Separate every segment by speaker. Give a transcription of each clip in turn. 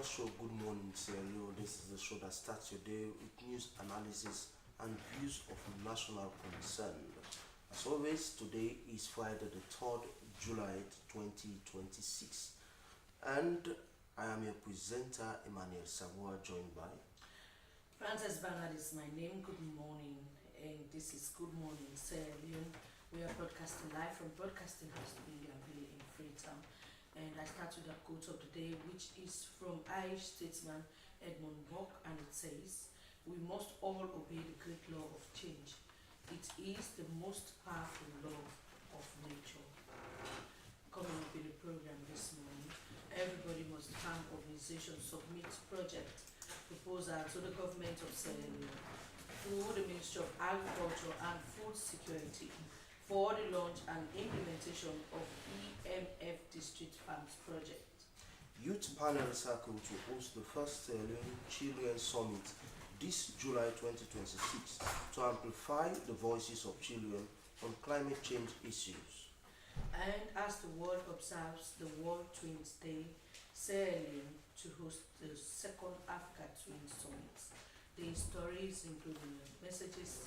Speaker 1: show Good Morning Sierra Leone. This is the show that starts your day with news analysis and views of national concern. As always, today is Friday the 3rd July 2026 and I am your presenter Emmanuel Savoy, joined by
Speaker 2: Frances Bernard is my name. Good morning, and this is Good Morning Sierra Leone. We are broadcasting live from Broadcasting House in Gambia in Freetown. And I start with the quote of the day, which is from Irish statesman Edmund Burke, and it says, "We must all obey the great law of change. It is the most powerful law of nature." Coming up in the program this morning, everybody must farm organization submit project proposal to the government of Sierra Leone through the Ministry of Agriculture and Food Security for the launch and implementation of EMF District Farms project.
Speaker 1: Youth Panel Circle to host the first Sierra Leone Children Summit this July 2026 to amplify the voices of children on climate change issues.
Speaker 2: And as the world observes the World Twins Day, Sierra Leone to host the second Africa Twins Summit. The stories, including messages,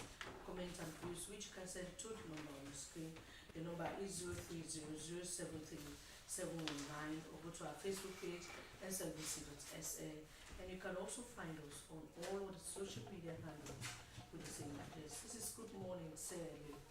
Speaker 2: comments, and views, which you can send to the number on the screen. The number is 0300733719, or go to our Facebook page, slbc.sa. And you can also find us on all of the social media handles with the same address. This is Good Morning Sierra Leone.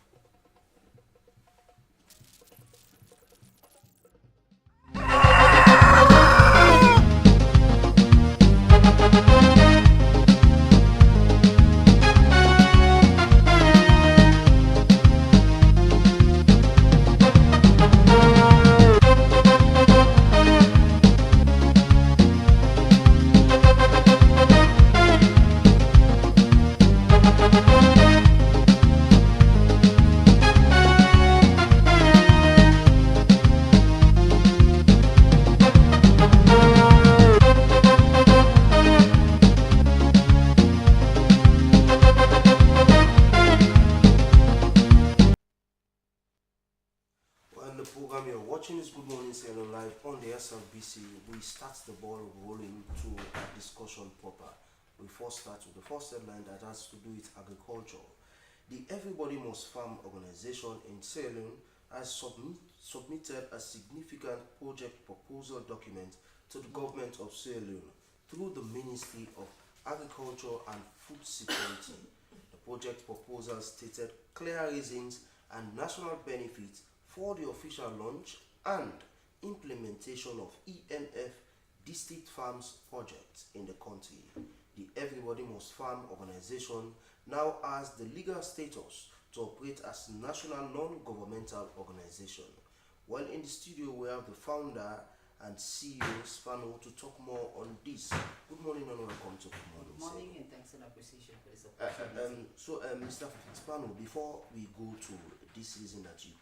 Speaker 1: And the program you're watching is Good Morning Sierra Leone live on the SLBC. We start the ball rolling to a discussion proper. We first start with the first headline that has to do with agriculture. The Everybody Must Farm organization in Sierra Leone has submitted a significant project proposal document to the government of Sierra Leone through the Ministry of Agriculture and Food Security. The project proposal stated clear reasons and national benefits for the official launch and implementation of EMF District Farms projects in the country. The Everybody Must Farm organization now has the legal status to operate as a national non-governmental organization. Well, in the studio we have the founder and CEO Spano to talk more on this. Good morning and welcome to Good Morning.
Speaker 3: Good morning and thanks and appreciation for this opportunity.
Speaker 1: Mr. Spano, before we go to this reason that you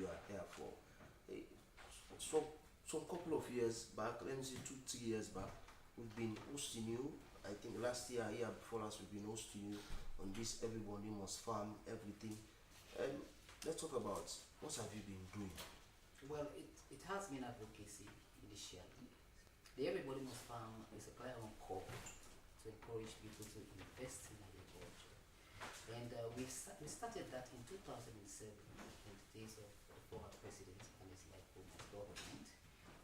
Speaker 1: are here for, some couple of years back, let me say 2-3 years back, we've been hosting you. I think last year before last, we've been hosting you on this Everybody Must Farm everything. Let's talk about what have you been doing.
Speaker 3: Well, it has been advocacy initially. The Everybody Must Farm is a clear on call to encourage people to invest in agriculture. And we started that in 2007 in the days of the former president and his like government.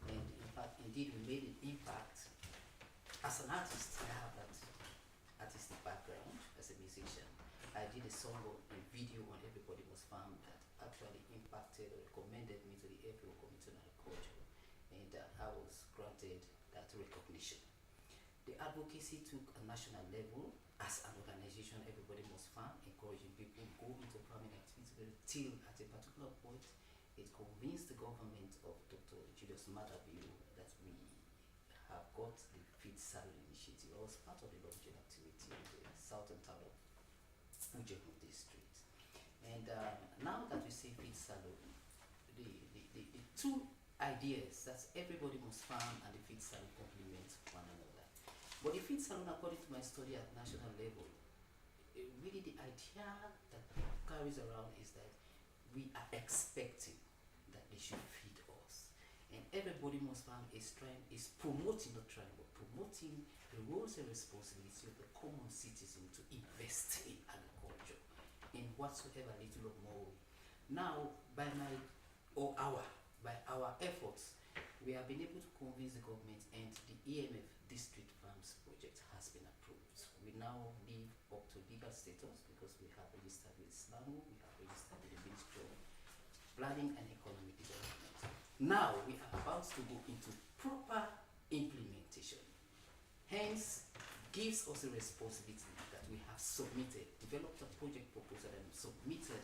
Speaker 3: And in fact, indeed, we made an impact. As an artist, I have that artistic background as a musician. I did a song or a video on Everybody Must Farm that actually impacted or recommended me to the FAO Committee on Agriculture, and I was granted that recognition. The advocacy took a national level as an organization. Everybody Must Farm, encouraging people to go into farming activity till at a particular point it convinced the government of Dr. Julius Matabio that we have got the feed salary initiative. I was part of the launching activity in the southern town of Ujehu district. And now that we say feed salary, the two ideas, that's Everybody Must Farm and the feed salary, complement one another. But the feed salon, according to my study at national level, really the idea that carries around is that we are expecting that they should feed us. And everybody must farm is promoting, not trying, but promoting the roles and responsibility of the common citizen to invest in agriculture in whatsoever little or more way. Now, by our efforts, we have been able to convince the government, and the EMF District Farms project has been approved. We now live up to legal status because we have registered with SLAMO, we have registered with the Ministry of Planning and Economic Development. Now we are about to go into proper implementation. Hence, gives us a responsibility that we have developed a project proposal and submitted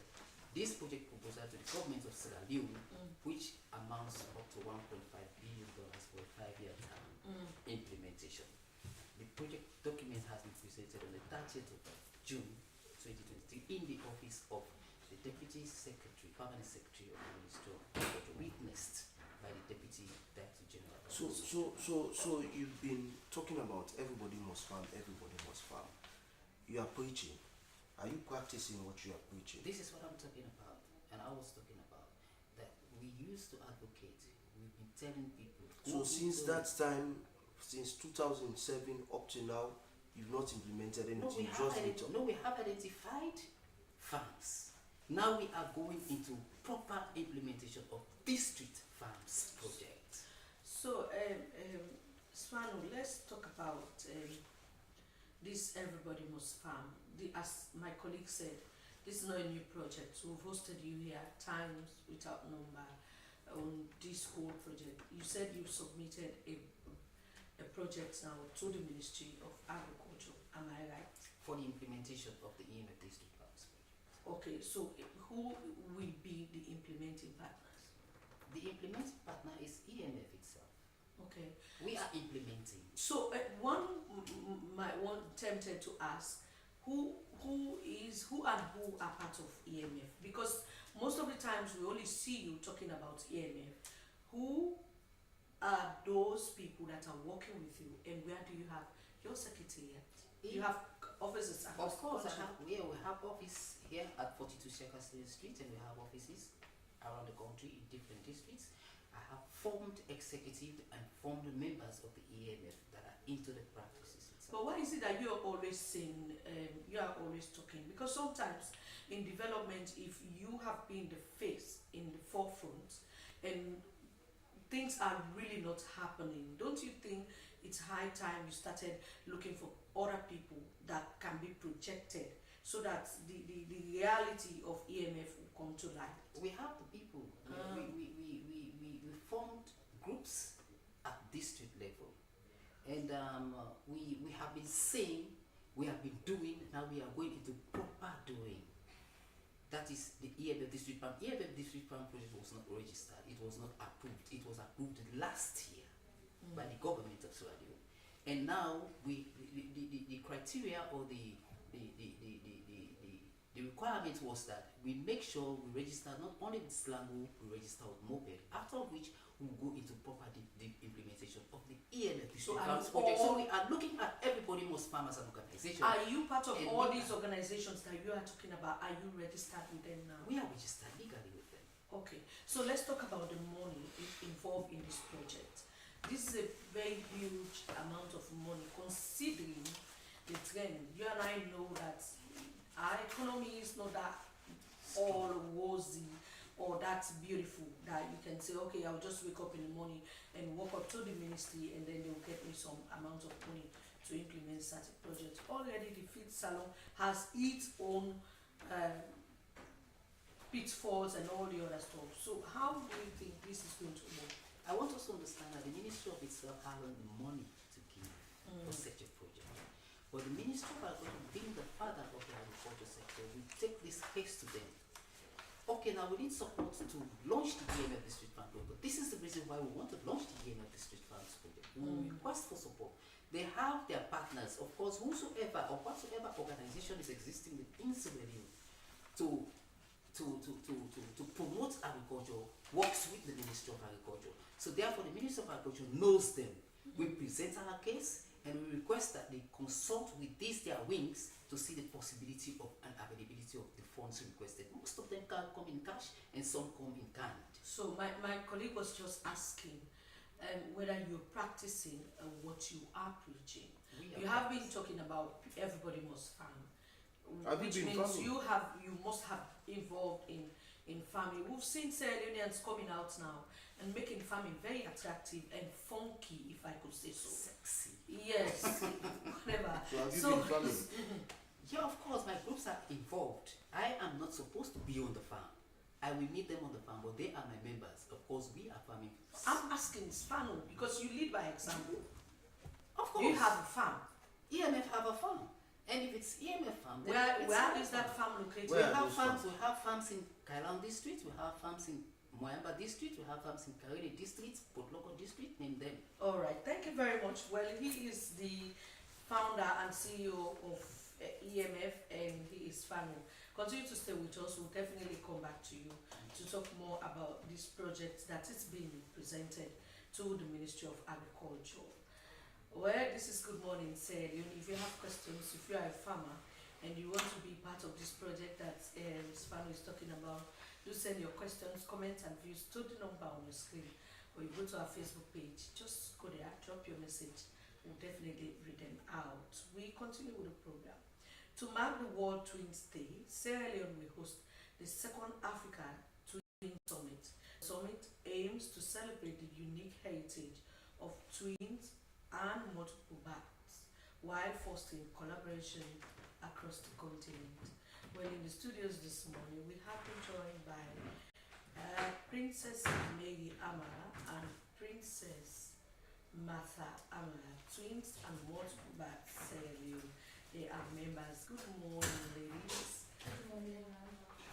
Speaker 3: this project proposal to the government of Sierra Leone, which amounts up to $1.5 billion for a 5-year term implementation. The project document has been presented on the 30th of June 2023 in the office of the Deputy Secretary, Permanent Secretary of the Ministry of Agriculture, witnessed by the Deputy Director General.
Speaker 1: So you've been talking about everybody must farm, everybody must farm. You are preaching. Are you practicing what you are preaching?
Speaker 3: This is what I'm talking about, and I was talking about that we used to advocate. We've been telling people.
Speaker 1: So since that time, since 2007 up to now, you've not implemented anything.
Speaker 3: No, we have identified farms. Now we are going into proper implementation of district farms project.
Speaker 2: So, Swano, let's talk about this Everybody Must Farm. As my colleague said, this is not a new project. We've hosted you here times without number on this whole project. You said you submitted a project now to the Ministry of Agriculture. Am I right?
Speaker 3: For the implementation of the EMF District Farms project.
Speaker 2: Okay, so who will be the implementing partners?
Speaker 3: The implementing partner is EMF itself.
Speaker 2: Okay.
Speaker 3: We are implementing.
Speaker 2: So one might want tempted to ask who are part of EMF, because most of the times we only see you talking about EMF. Who are those people that are working with you, and where do you have your secretariat? You have offices across
Speaker 3: Of course,
Speaker 2: the country.
Speaker 3: we have office here at 42 Shakasile Street, and we have offices around the country in different districts. I have formed executive and formed members of the EMF that are into the practices itself.
Speaker 2: But why is it that you are always saying, you are always talking? Because sometimes in development, if you have been the face in the forefront and things are really not happening, don't you think it's high time you started looking for other people that can be projected so that the reality of EMF will come to light?
Speaker 3: We have the people. We formed groups at district level, and we have been saying, we have been doing, now we are going into proper doing. That is the EMF District Farm. EMF District Farm project was not registered, it was not approved. It was approved last year by the government of Sierra Leone. And now the criteria or the requirement was that we make sure we register not only with Slango, we register with Moped, after which we will go into proper the implementation of the EMF District Farms project. So we are looking at Everybody Must Farm as an organization.
Speaker 2: Are you part of all these organizations that you are talking about? Are you registered with them now?
Speaker 3: We are registered legally with them.
Speaker 2: Okay, so let's talk about the money involved in this project. This is a very huge amount of money considering the trend. You and I know that our economy is not that all rosy or that beautiful that you can say, okay, I'll just wake up in the morning and walk up to the ministry and then they'll get me some amount of money to implement such a project. Already the feed salon has its own pitfalls and all the other stuff. So how do you think this is going to work?
Speaker 3: I want us to understand that the ministry of itself has the money to give for such a project. But the Ministry of Agriculture, being the father of the agriculture sector, will take this case to them. Okay, now we need support to launch the EMF District Farm project. This is the reason why we want to launch the EMF District Farms project. We will request for support. They have their partners, of course, whosoever or whatsoever organization is existing within Sierra Leone to promote agriculture, works with the Ministry of Agriculture. So therefore, the Ministry of Agriculture knows them. We present our case, and we request that they consult with these their wings to see the possibility of and availability of the funds requested. Most of them can come in cash and some come in kind.
Speaker 2: So my colleague was just asking whether you're practicing what you are preaching. You have been talking about everybody must farm, which means you must have involved in farming. We've seen Sierra Leoneans coming out now and making farming very attractive and funky, if I could say so.
Speaker 3: Sexy.
Speaker 2: Yes, whatever.
Speaker 1: So have you been farming?
Speaker 3: Yeah, of course, my groups are involved. I am not supposed to be on the farm. I will meet them on the farm, but they are my members. Of course, we are farming.
Speaker 2: I'm asking Spano because you lead by example.
Speaker 3: Of course.
Speaker 2: You have a farm.
Speaker 3: EMF have a farm. And if it's EMF farm, then
Speaker 2: Where is that farm located?
Speaker 3: We have farms in Kailan district, we have farms in Moyamba district, we have farms in Karele district, Potloko district, name them.
Speaker 2: Alright, thank you very much. Well, he is the founder and CEO of EMF and he is Spano. Continue to stay with us. We'll definitely come back to you to talk more about this project that is being presented to the Ministry of Agriculture. Well, this is Good Morning, Sierra Leone. If you have questions, if you are a farmer and you want to be part of this project that Spano is talking about, do send your questions, comments and views to the number on your screen, or you go to our Facebook page. Just go there, drop your message. We'll definitely read them out. We continue with the program. To mark the World Twins Day, Sierra Leone will host the second Africa Twin Summit. The summit aims to celebrate the unique heritage of twins and multiple births while fostering collaboration across the continent. Well, in the studios this morning, we have been joined by Princess Mary Amara and Princess Martha Amara, twins and multiple births, Sierra Leone. They are members. Good morning, ladies.
Speaker 4: Good morning,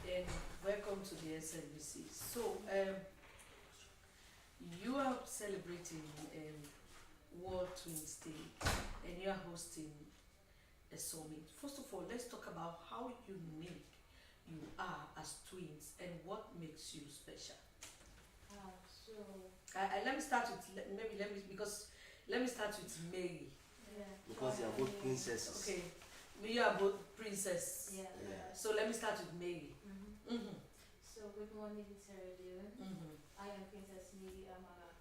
Speaker 2: and welcome to the SLBC. So, you are celebrating World Twins Day and you are hosting a summit. First of all, let's talk about how unique you are as twins and what makes you special. Let me start with let me start with Mary.
Speaker 1: Because they are both princesses.
Speaker 2: Okay, we are both princess.
Speaker 4: Yeah.
Speaker 2: So let me start with Mary.
Speaker 4: So good morning, Sierra Leone. I am Princess Mary Amara.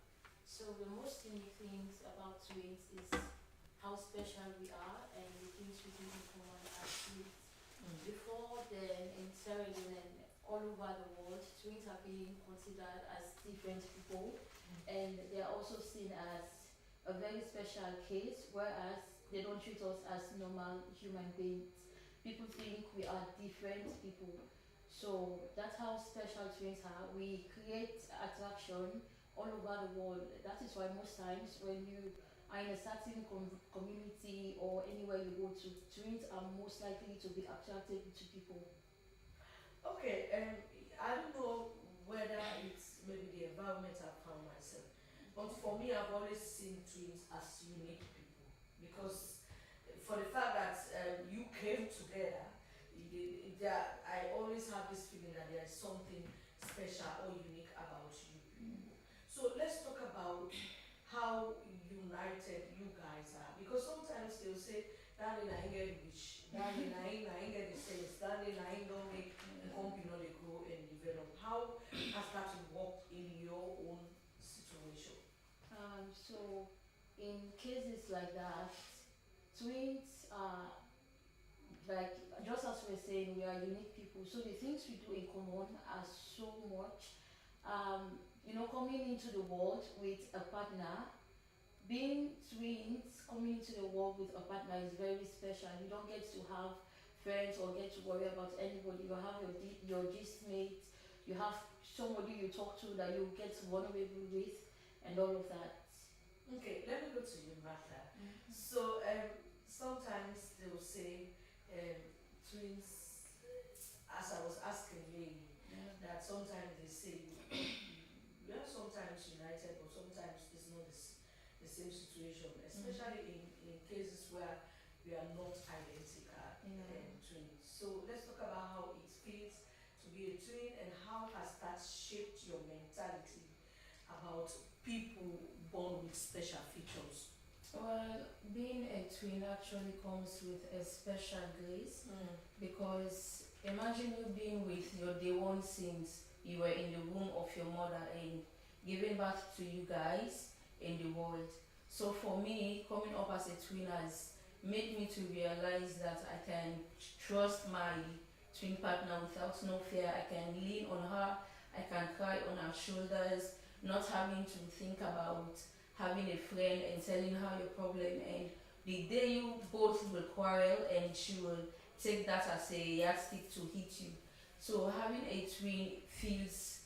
Speaker 4: So the most unique things about twins is how special we are and the things we do in common as twins. Before then, in Sierra Leone and all over the world, twins are being considered as different people, and they are also seen as a very special case, whereas they don't treat us as normal human beings. People think we are different people. So that's how special twins are. We create attraction all over the world. That is why most times when you are in a certain community or anywhere you go to, twins are most likely to be attractive to people.
Speaker 2: Okay, I don't know whether it's maybe the environment I found myself, but for me, I've always seen twins as unique people because for the fact that you came together, I always have this feeling that there is something special or unique about you people. So let's talk about how united you guys are, because sometimes they'll say, "Darling, I ain't get rich. Darling, I ain't get the sense. Darling, I ain't gonna make the company not they grow and develop." How has that worked in your own situation?
Speaker 4: So in cases like that, twins are like, just as we're saying, we are unique people. So the things we do in common are so much. Coming into the world with a partner, being twins, coming into the world with a partner is very special. You don't get to have friends or get to worry about anybody. You have your gist mate, you have somebody you talk to that you get vulnerable with, and all of that.
Speaker 2: Okay, let me go to you, Martha. So sometimes they will say twins, as I was asking Lady, that sometimes they say we are sometimes united, but sometimes it's not the same situation, especially in cases where we are not identical twins. So let's talk about how it feels to be a twin and how has that shaped your mentality about people born with special features.
Speaker 4: Well, being twin actually comes with a special grace
Speaker 2: Mm.
Speaker 4: because imagine you being with your day one since you were in the womb of your mother and giving birth to you guys in the world. So for me, coming up as a twin has made me to realize that I can trust my twin partner without no fear. I can lean on her, I can cry on her shoulders, not having to think about having a friend and telling her your problem, and the day you both will quarrel and she will take that as a yardstick to hit you. So having a twin feels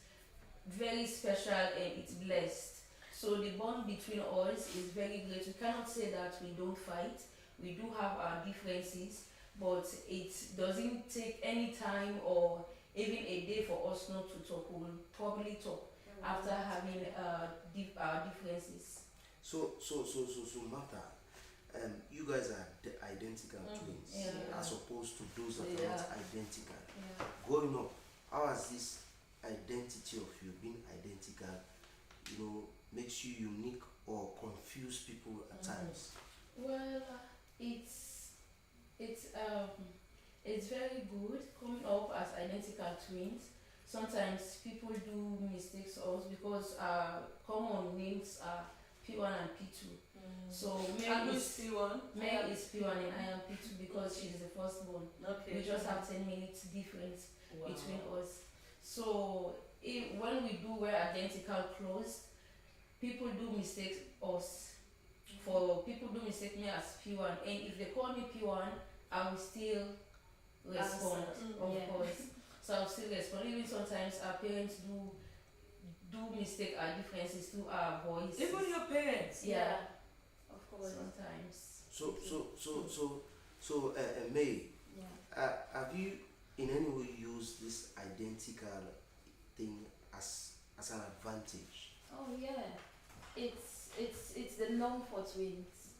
Speaker 4: very special and it's blessed. So the bond between us is very great. We cannot say that we don't fight. We do have our differences, but it doesn't take any time or even a day for us not to talk. We will probably talk after having our differences.
Speaker 1: So, Martha, you guys are identical twins,
Speaker 4: Yeah.
Speaker 1: as opposed to those that are
Speaker 2: Yeah.
Speaker 1: not identical.
Speaker 4: Yeah.
Speaker 1: Growing up, how has this identity of you being identical, makes you unique or confuse people at times?
Speaker 4: Well, it's it's um it's very good coming up as identical twins. Sometimes people do mistakes also because our common names are P1 and P2. So
Speaker 2: And
Speaker 4: Mary
Speaker 2: who's
Speaker 4: is
Speaker 2: P1?
Speaker 4: Mary is P1 and I am P2 because she's the firstborn.
Speaker 2: Okay.
Speaker 4: We just have 10 minutes difference
Speaker 2: Wow.
Speaker 4: between us. So when we do wear identical clothes, people do mistake us. For people do mistake me as P1, and if they call me P1, I will still respond,
Speaker 2: Answer.
Speaker 4: of
Speaker 3: Yeah.
Speaker 4: course. So I'll still respond. Even sometimes our parents do mistake our differences to our voices.
Speaker 2: Even your parents.
Speaker 4: Yeah,
Speaker 3: Of course.
Speaker 4: sometimes.
Speaker 1: May,
Speaker 3: Yeah.
Speaker 1: have you in any way used this identical thing as an advantage?
Speaker 3: Oh yeah. It's the norm for twins.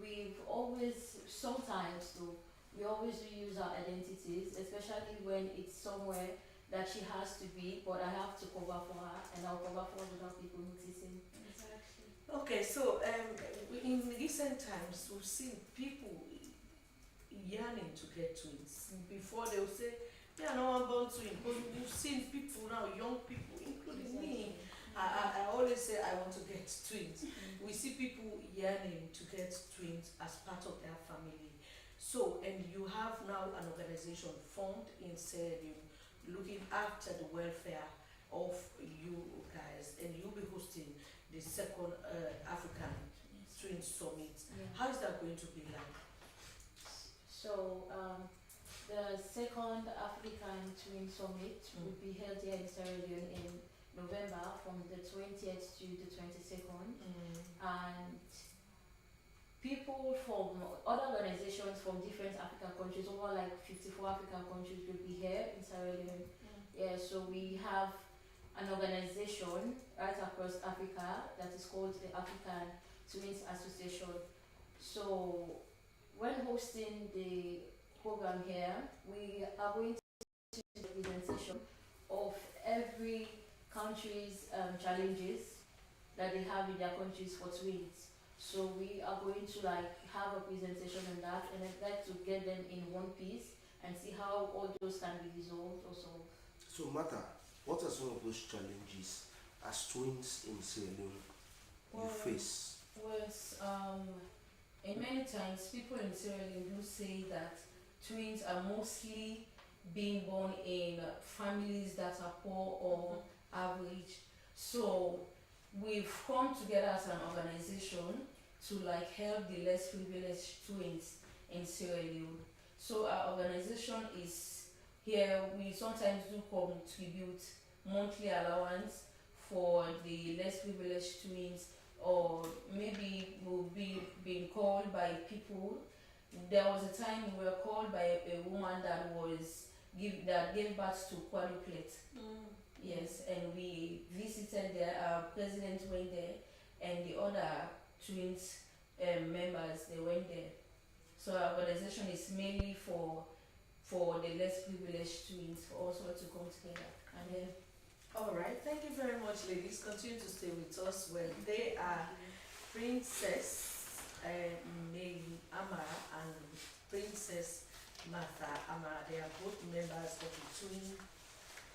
Speaker 3: We've always sometimes though we always use our identities, especially when it's somewhere that she has to be, but I have to cover for her and I'll cover for her without people noticing.
Speaker 4: Exactly.
Speaker 2: Okay, so in recent times, we've seen people yearning to get twins. Before they will say, "Yeah, no one born twin," but we've seen people now, young people, including me. I always say I want to get twins. We see people yearning to get twins as part of their family. So, and you have now an organization formed in Sierra Leone looking after the welfare of you guys, and you'll be hosting the second African Twin Summit.
Speaker 3: Yeah.
Speaker 2: How is that going to be like?
Speaker 3: So the second African Twin Summit will be held here in Sierra Leone in November from the 20th to the 22nd, and people from other organizations from different African countries, over like 54 African countries, will be here in Sierra Leone. Yeah, so we have an organization right across Africa that is called the African Twins Association. So when hosting the program here, we are going to do a presentation of every country's challenges that they have in their countries for twins. So we are going to like have a presentation on that, and I'd like to get them in one piece and see how all those can be resolved or solved.
Speaker 1: So, Martha, what are some of those challenges as twins in Sierra Leone you
Speaker 4: Well,
Speaker 1: face?
Speaker 4: Was and many times people in Sierra Leone do say that twins are mostly being born in families that are poor or average. So we've come together as an organization to like help the less privileged twins in Sierra Leone. So our organization is here. We sometimes do contribute monthly allowance for the less privileged twins, or maybe we'll be being called by people. There was a time we were called by a woman that gave birth to quadruplets. Yes, and we visited there. Our president went there, and the other twins members, they went there. So our organization is mainly for the less privileged twins, for us all to come together. And then
Speaker 2: All right, thank you very much, ladies. Continue to stay with us. Well, they are Princess members of the twin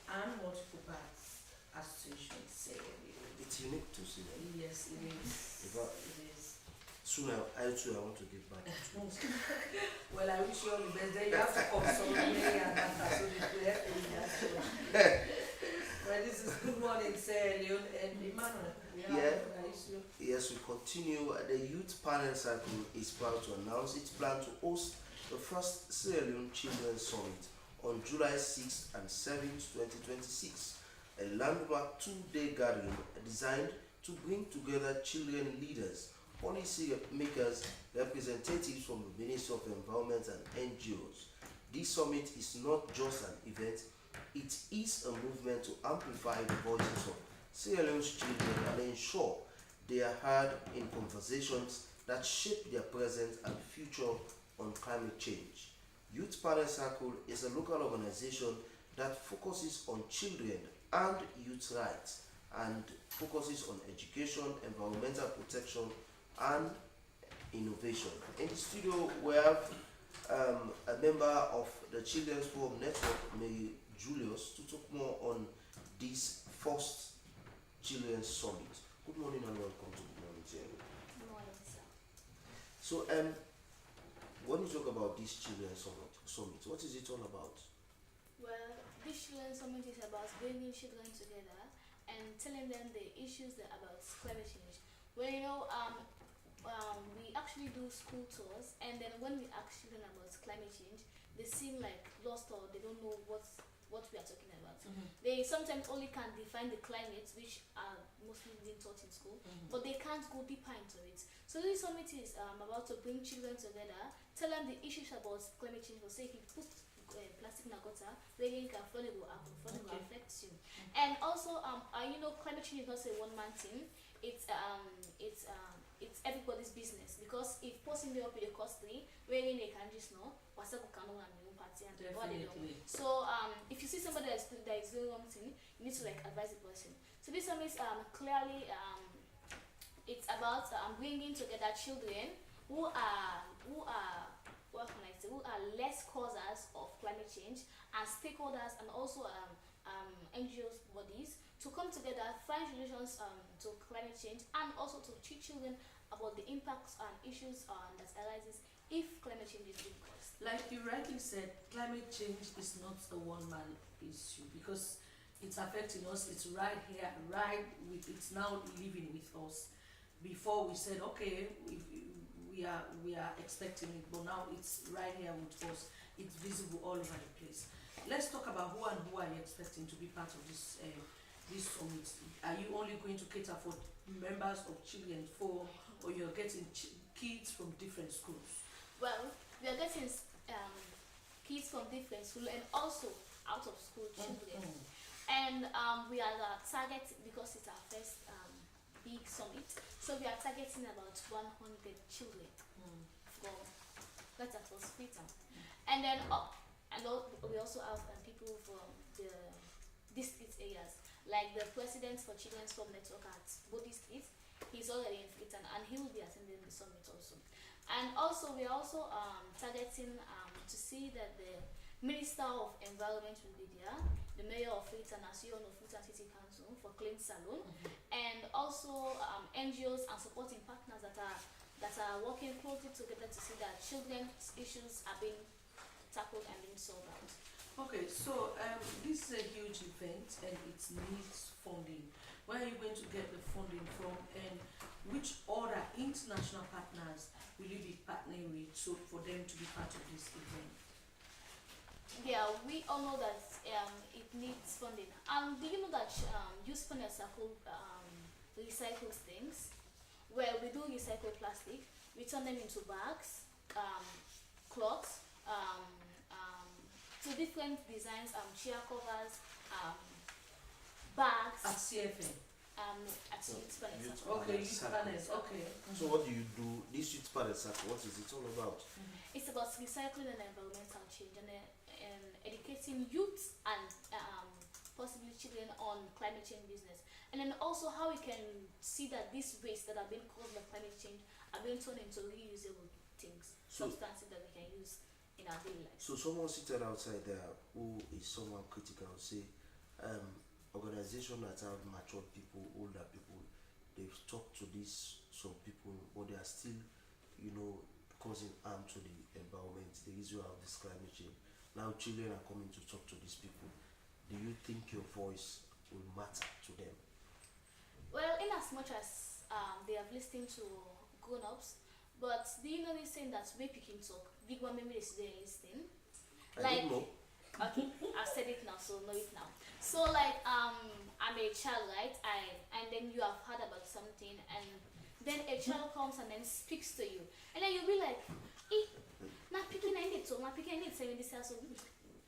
Speaker 2: and multiple parts association, Sierra Leone.
Speaker 1: It's unique to see that.
Speaker 2: Yes, it is. It is.
Speaker 1: Soon I too I want to give back.
Speaker 2: Well, I wish you all the best. Then you have to consult me and that so the clear thing. Well, this is Good Morning, Sierra Leone and Emmanuel. We have another issue.
Speaker 1: Yes, we continue. The Youth Panel Circle is proud to announce its plan to host the first Sierra Leone Children's Summit on July 6th and 7th, 2026, a landmark two-day gathering designed to bring together children leaders, policy makers, representatives from the Ministry of Environment and NGOs. This summit is not just an event, it is a movement to amplify the voices of Sierra Leone's children and ensure they are heard in conversations that shape their present and future on climate change. Youth Panel Circle is a local organization that focuses on children and youth rights and focuses on education, environmental protection, and innovation. In the studio, we have a member of the Children's Forum Network, May Julius, to talk more on this first Children's Summit. Good morning and welcome to Good Morning, Jerry.
Speaker 4: Good morning, sir.
Speaker 1: So, when you talk about this Children's Summit, what is it all about?
Speaker 5: Well, this Children's Summit is about bringing children together and telling them the issues that about climate change. Well, you know, we actually do school tours, and then when we ask children about climate change, they seem like lost or they don't know what we are talking about. They sometimes only can define the climate, which are mostly being taught in school, but they can't go deeper into it. So this summit is about to bring children together, tell them the issues about climate change. For say, if you put plastic in a gutter, where you can flood it will happen, flood it will affect you. And also, you know, climate change is not a one-man thing. It's everybody's business, because if posting the up with a costly, wherein they can just know what's up can and new party and what they do. So if you see somebody that is doing wrong thing, you need to like advise the person. So this one is clearly it's about bringing together children who are what can I say, who are less causers of climate change, and stakeholders and also NGOs bodies to come together, find solutions to climate change, and also to teach children about the impacts and issues that arises if climate change is being caused.
Speaker 2: Like you rightly said, climate change is not a one-man issue because it's affecting us. It's right here, it's now living with us. Before we said, okay, we are expecting it, but now it's right here with us. It's visible all over the place. Let's talk about who are you expecting to be part of this summit. Are you only going to cater for members of Children's Forum, or you're getting kids from different schools?
Speaker 5: Well, we are getting kids from different schools and also out of school children. And we are target, because it's our first big summit, so we are targeting about 100 children from that's at hospital. And then we also have people from the district areas, like the president for Children's Forum Network at both districts. He's already in Freetown and he will be attending the summit also. And also we are also targeting to see that the Minister of Environment will be there, the Mayor of Freetown, as you all know, Freetown City Council for Clean Salon, and also NGOs and supporting partners that are working closely together to see that children's issues are being tackled and being solved out.
Speaker 2: Okay, so this is a huge event and it needs funding. Where are you going to get the funding from, and which other international partners will you be partnering with for them to be part of this event?
Speaker 5: Yeah, we all know that it needs funding. Do you know that Youth Panel Circle recycles things? Well, we do recycle plastic. We turn them into bags, cloths, to different designs, chair covers, bags.
Speaker 2: At CFN?
Speaker 5: At Youth Panel
Speaker 1: Youth
Speaker 5: Circle.
Speaker 2: Okay, youth panels, okay.
Speaker 1: So what do you do? This Youth Panel Circle, what is it all about?
Speaker 5: It's about recycling and environmental change and educating youth and possibly children on climate change business. And then also how we can see that these waste that are being caused by climate change are being turned into reusable things,
Speaker 1: So-
Speaker 5: substances that we can use in our daily lives.
Speaker 1: So someone seated outside there who is someone critical say organization that have mature people, older people, they've talked to these some people, but they are still, causing harm to the environment. The issue of this climate change. Now children are coming to talk to these people. Do you think your voice will matter to them?
Speaker 5: Well, in as much as they have listened to grown-ups, but do you know this saying that we picking talk, big one maybe they didn't listen?
Speaker 1: I don't know.
Speaker 5: Okay, I've said it now, so know it now. So like I'm a child, right? And then you have heard about something, and then a child comes and then speaks to you, and then you'll be like, eh, now picking I need to, now picking I need to say this also.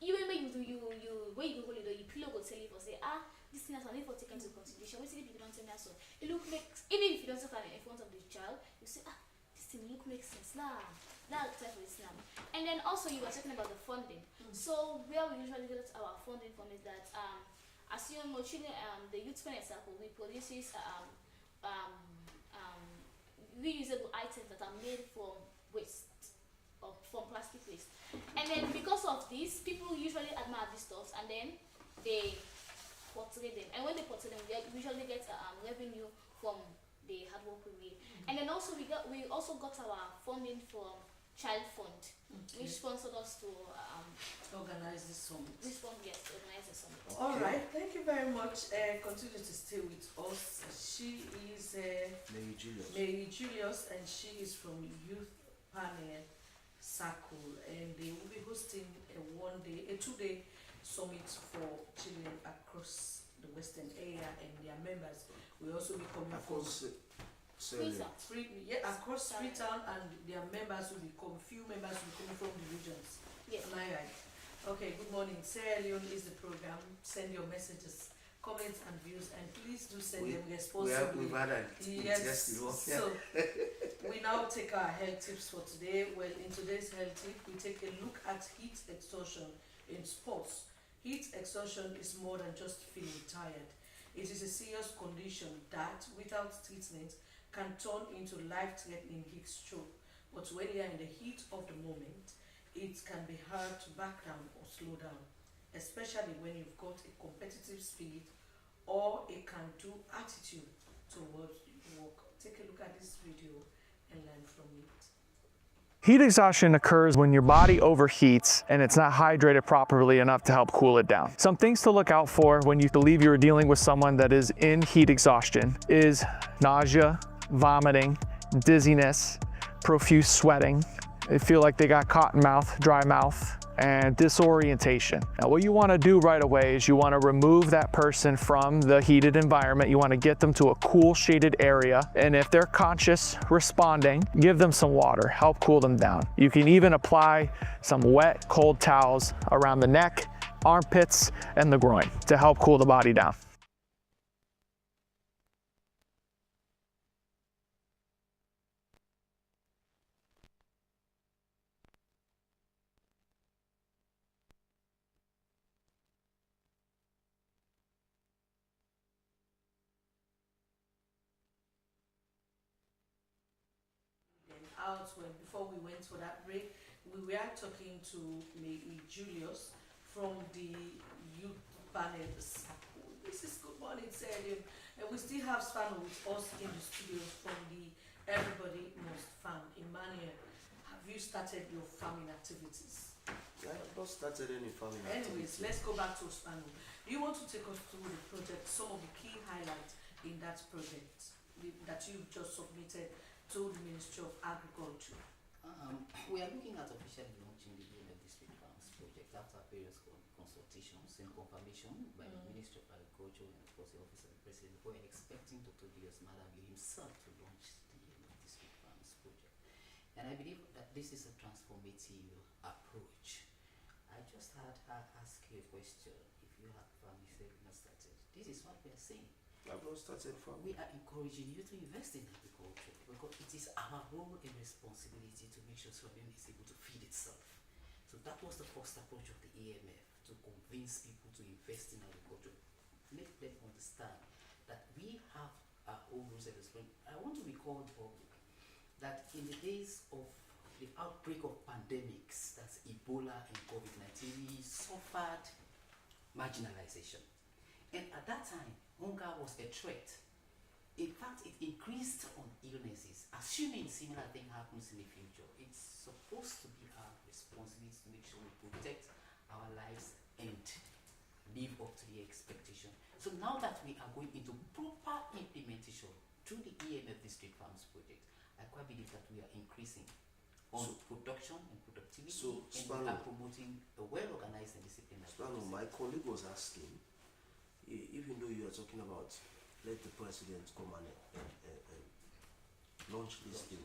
Speaker 5: You when you when you go holiday, you pillow go tell you for say this thing has only for taken into consideration. When you don't tell me so, it look makes even if you don't talk in front of the child, you say this thing look makes sense lah. That type of Islam. And then also you were talking about the funding. So where we usually get our funding from is that as you know, the Youth Finance Circle, we produces reusable items that are made from waste or from plastic waste. And then because of this, people usually admire these stuffs and then they portray them. And when they portray them, we usually get revenue from the hard work we made. And then also we also got our funding from Child Fund, which sponsored us to
Speaker 2: Organize this summit.
Speaker 5: Organize the summit.
Speaker 2: All right, thank you very much. Continue to stay with us. She is Mary Julius, and she is from Youth Panel Circle, and they will be hosting a 2-day summit for children across the Western area, and their members will also be coming from across Freetown, and their members will become few members will be coming from the regions.
Speaker 5: Yes.
Speaker 2: Am I right? Okay, good morning. Sierra Leone is the program. Send your messages, comments and views, and please do send them responsibly.
Speaker 1: We've had a
Speaker 2: Yes. So we now take our health tips for today. Well, in today's health tip, we take a look at heat exhaustion in sports. Heat exhaustion is more than just feeling tired. It is a serious condition that, without treatment, can turn into life-threatening heat stroke. But when you are in the heat of the moment, it can be hard to back down or slow down, especially when you've got a competitive spirit or a can-do attitude towards work. Take a look at this video and learn from it.
Speaker 6: Heat exhaustion occurs when your body overheats and it's not hydrated properly enough to help cool it down. Some things to look out for when you believe you're dealing with someone that is in heat exhaustion is nausea, vomiting, dizziness, profuse sweating. They feel like they got cotton mouth, dry mouth, and disorientation. Now what you want to do right away is you want to remove that person from the heated environment. You want to get them to a cool shaded area, and if they're conscious, responding, give them some water, help cool them down. You can even apply some wet, cold towels around the neck, armpits, and the groin to help cool the body down.
Speaker 2: Before we went for that break, we were talking to Mary Julius from the Youth Panel Circle. This is Good Morning Sierra, and we still have Spano with us in the studio from the Everybody Must Farm. Emmanuel, have you started your farming activities?
Speaker 1: I have not started any farming
Speaker 2: Anyways, let's go back to Spano. Do you want to take us through the project, some of the key highlights in that project that you've just submitted to the Ministry of Agriculture?
Speaker 3: We are looking at officially launching the LEONE District Farms project after various consultations and confirmation by the Ministry of Agriculture and of course the Office of the President. We are expecting Dr. Dios Malawi himself to launch the LEONE District Farms project. And I believe that this is a transformative approach. I just had her ask you a question. If you have farming segment started, this is what we are saying.
Speaker 1: I've not started farming.
Speaker 3: We are encouraging you to invest in agriculture because it is our role and responsibility to make sure Sweden is able to feed itself. So that was the first approach of the AMF, to convince people to invest in agriculture, make them understand that we have our own rules and responsibilities. I want to recall the public that in the days of the outbreak of pandemics, that's Ebola and COVID-19, we suffered marginalization. And at that time, hunger was a threat. In fact, it increased on illnesses. Assuming similar thing happens in the future, it's supposed to be our responsibility to make sure we protect our lives and live up to the expectation. So now that we are going into proper implementation through the EMF District Farms project, I quite believe that we are increasing on production and productivity,
Speaker 1: So,
Speaker 3: and we
Speaker 1: Spano,
Speaker 3: are promoting a well-organized and disciplined
Speaker 1: Spano, my colleague was asking, even though you are talking about let the president come and launch this thing,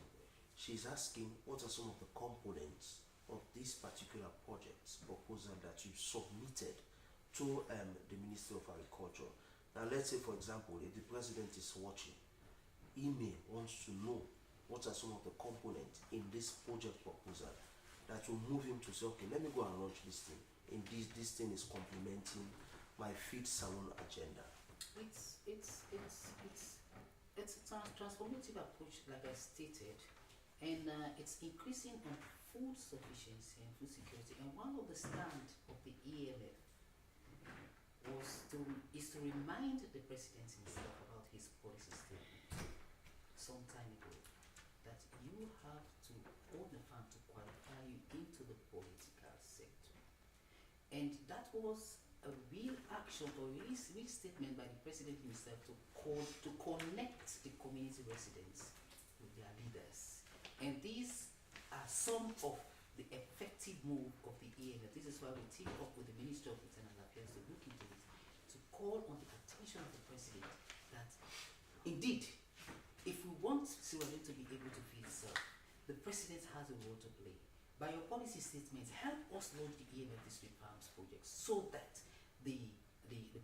Speaker 1: she's asking what are some of the components of this particular project proposal that you submitted to the Ministry of Agriculture. Now, let's say, for example, if the president is watching, he may wants to know what are some of the components in this project proposal that will move him to say, okay, let me go and launch this thing. In this thing is complementing my feed salon agenda.
Speaker 3: It's a transformative approach, like I stated, and it's increasing on food sufficiency and food security. And one of the stand of the ELF is to remind the president himself about his policy statement some time ago, that you have to own the farm to qualify you into the political sector. And that was a real action or real statement by the president himself to connect the community residents with their leaders. And these are some of the effective move of the EMF. This is why we team up with the Ministry of Internal Affairs to look into it, to call on the attention of the president that indeed, if we want Sierra Leone to be able to feed itself, the president has a role to play. By your policy statements, help us launch the EMF District Farms project so that the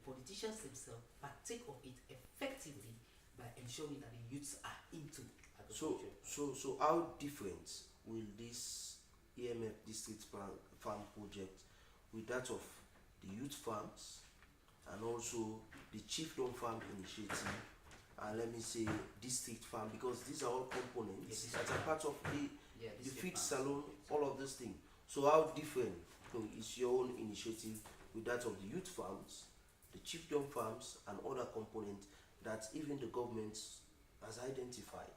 Speaker 3: politicians themselves partake of it effectively by ensuring that the youths are into agriculture.
Speaker 1: So how different will this EMF District Farm project with that of the youth farms and also the Chiefdom Farm Initiative and let me say district farm, because these are all components that are part of the feed salon, all of these things. So how different is your own initiative with that of the youth farms, the Chiefdom farms and other components that even the government has identified?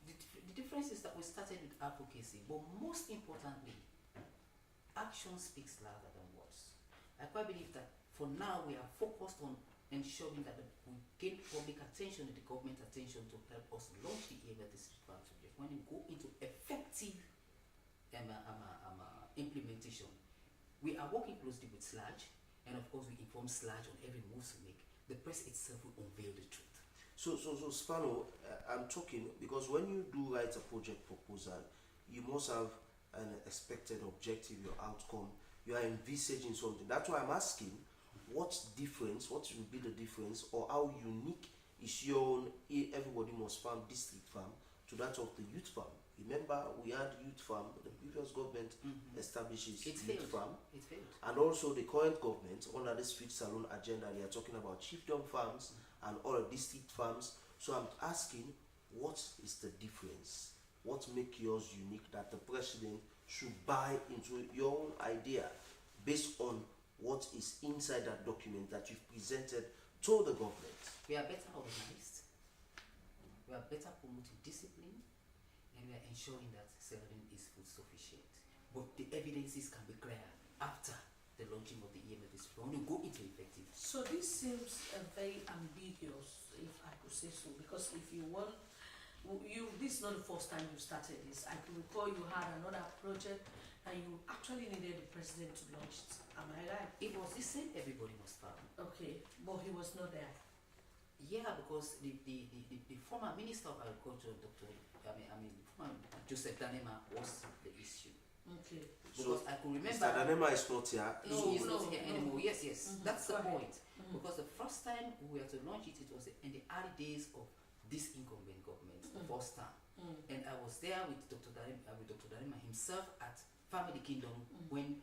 Speaker 3: The difference is that we started with advocacy, but most importantly, action speaks louder than words. I quite believe that for now we are focused on ensuring that we gain public attention and the government attention to help us launch the EMF District Farm project. When we go into effective implementation, we are working closely with SLAG, and of course we inform SLAG on every move we make. The press itself will unveil the truth.
Speaker 1: So Spano, I'm talking because when you do write a project proposal, you must have an expected objective, your outcome. You are envisaging something. That's why I'm asking, what will be the difference, or how unique is your own Everybody Must Farm district farm to that of the youth farm? Remember, we had youth farm, the previous government establishes youth farm.
Speaker 3: It failed.
Speaker 1: And also the current government, under this feed salon agenda, they are talking about Chiefdom farms and other district farms. So I'm asking, what is the difference? What makes yours unique that the president should buy into your own idea based on what is inside that document that you've presented to the government?
Speaker 3: We are better organized, we are better promoting discipline, and we are ensuring that Sierra Leone is food sufficient. But the evidences can be clear after the launching of the EMF district when we go into effective.
Speaker 2: So this seems very ambiguous, if I could say so, because if you want, this is not the first time you started this. I can recall you had another project and you actually needed the president to launch it. Am I right?
Speaker 3: It was the same Everybody Must Farm.
Speaker 2: Okay, but he was not there.
Speaker 3: Yeah, because the former Minister of Agriculture, former Joseph Danema, was the issue.
Speaker 2: Okay.
Speaker 3: Because
Speaker 1: So
Speaker 3: I could remember.
Speaker 1: Mr. Danema is not here.
Speaker 3: No,
Speaker 1: So
Speaker 3: he's not here anymore. Yes, that's the
Speaker 2: Go ahead.
Speaker 3: point. Because the first time we were to launch it, it was in the early days of this incumbent government, the first time. And I was there with Dr. Darima himself at Family Kingdom when